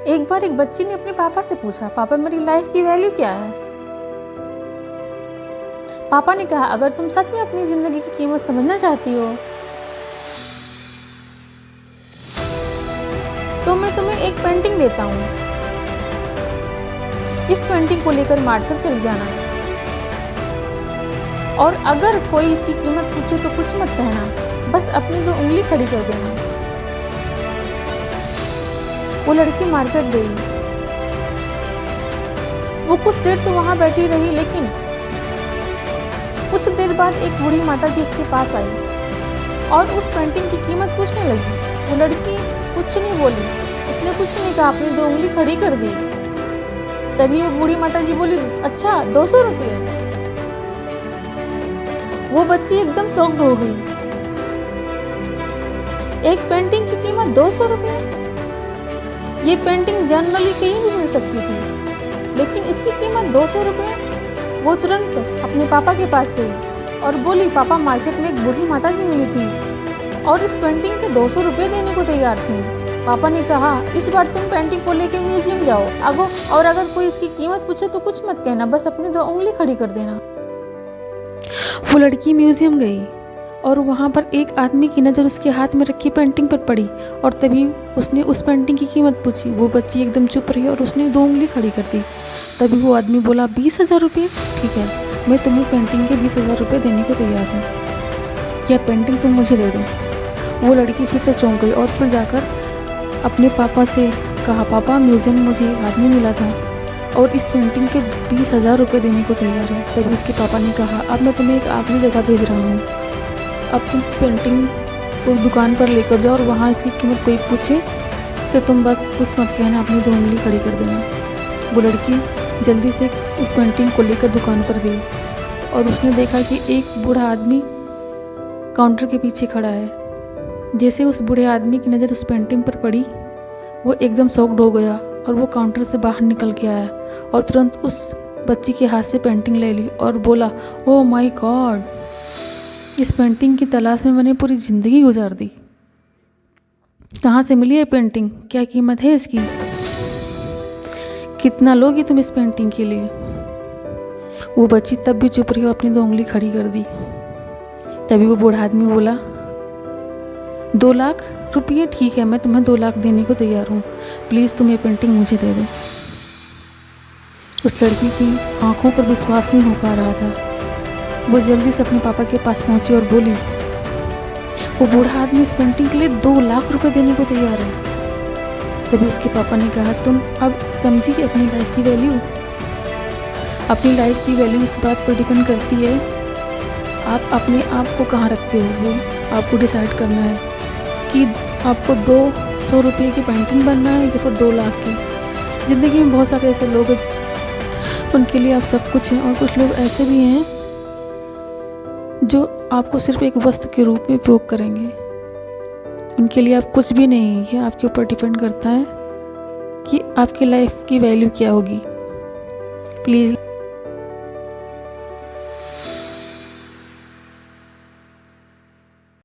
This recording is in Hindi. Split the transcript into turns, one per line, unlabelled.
एक बार एक बच्ची ने अपने पापा से पूछा, पापा मेरी लाइफ की वैल्यू क्या है? पापा ने कहा, अगर तुम सच में अपनी जिंदगी की कीमत समझना चाहती हो तो मैं तुम्हें एक पेंटिंग देता हूँ। इस पेंटिंग को लेकर मार्केट चली जाना और अगर कोई इसकी कीमत पूछे तो कुछ मत कहना, बस अपनी 2 उंगली खड़ी कर देना। वो लड़की मार्केट गई। वो कुछ देर तो वहां बैठी रही, लेकिन कुछ देर बाद एक बूढ़ी माता जी उसके पास आई और उस पेंटिंग की कीमत पूछने लगी। वो लड़की कुछ नहीं बोली, उसने कुछ नहीं कहा, अपनी 2 उंगली खड़ी कर दी। तभी वो बूढ़ी माता जी बोली, अच्छा 200 रुपये। वो बच्ची एकदम शॉक्ड हो गई। एक पेंटिंग की कीमत 200 रुपये? ये पेंटिंग जनरली कहीं भी मिल सकती थी, लेकिन इसकी कीमत 200 रुपये। वो तुरंत अपने पापा के पास गई और बोली, पापा मार्केट में एक बूढ़ी माता जी मिली थी और इस पेंटिंग के 200 रुपये देने को तैयार थी। पापा ने कहा, इस बार तुम पेंटिंग को लेके म्यूजियम जाओ आगो, और अगर कोई इसकी कीमत पूछे तो कुछ मत कहना, बस अपनी 2 उंगली खड़ी कर देना। वो लड़की म्यूजियम गई और वहाँ पर एक आदमी की नज़र उसके हाथ में रखी पेंटिंग पर पड़ी और तभी उसने उस पेंटिंग की कीमत पूछी। वो बच्ची एकदम चुप रही और उसने 2 उंगली खड़ी कर दी। तभी वो आदमी बोला, 20,000 रुपये? ठीक है, मैं तुम्हें पेंटिंग के 20,000 रुपये देने को तैयार हूँ, क्या पेंटिंग तुम मुझे दे दो। वो लड़की फिर से चौंक गई और फिर जाकर अपने पापा से कहा, पापा म्यूजियम में मुझे एक आदमी मिला था और इस पेंटिंग के 20,000 रुपये देने को तैयार है। तभी उसके पापा ने कहा, अब मैं तुम्हें एक आखिरी जगह भेज रहा हूँ, अब तुम इस पेंटिंग को दुकान पर लेकर जाओ और वहाँ इसकी कीमत कोई पूछे तो तुम बस कुछ मत कहना, अपनी 2 उंगली खड़ी कर देना। वो लड़की जल्दी से उस पेंटिंग को लेकर दुकान पर गई और उसने देखा कि एक बूढ़ा आदमी काउंटर के पीछे खड़ा है। जैसे उस बूढ़े आदमी की नज़र उस पेंटिंग पर पड़ी, वो एकदम शॉक्ड हो गया और वो काउंटर से बाहर निकल के आया और तुरंत उस बच्ची के हाथ से पेंटिंग ले ली और बोला, ओह माय गॉड, इस पेंटिंग की तलाश में मैंने पूरी ज़िंदगी गुजार दी। कहाँ से मिली ये पेंटिंग? क्या कीमत है इसकी? कितना लोगी तुम इस पेंटिंग के लिए? वो बच्ची तब भी चुप रही और अपनी 2 उंगली खड़ी कर दी। तभी वो बूढ़ा आदमी बोला, 2 लाख रुपये? ठीक है, मैं तुम्हें 2 लाख देने को तैयार हूँ, प्लीज़ तुम ये पेंटिंग मुझे दे दो। उस लड़की की आंखों पर विश्वास नहीं हो पा रहा था। वो जल्दी से अपने पापा के पास पहुंची और बोली, वो बूढ़ा आदमी इस पेंटिंग के लिए 2 लाख रुपए देने को तैयार है। तभी उसके पापा ने कहा, तुम अब समझिए अपनी लाइफ की वैल्यू। अपनी लाइफ की वैल्यू इस बात पर डिपेंड करती है आप अपने आप को कहाँ रखते हो। वो आपको डिसाइड करना है कि आपको 200 रुपये की पेंटिंग बनना है या फिर 2 लाख की। ज़िंदगी में बहुत सारे ऐसे लोग हैं, उनके लिए आप सब कुछ हैं, और कुछ लोग ऐसे भी हैं जो आपको सिर्फ एक वस्तु के रूप में उपयोग करेंगे। उनके लिए आप कुछ भी नहीं। ये आपके ऊपर डिपेंड करता है कि आपकी लाइफ की वैल्यू क्या होगी। प्लीज़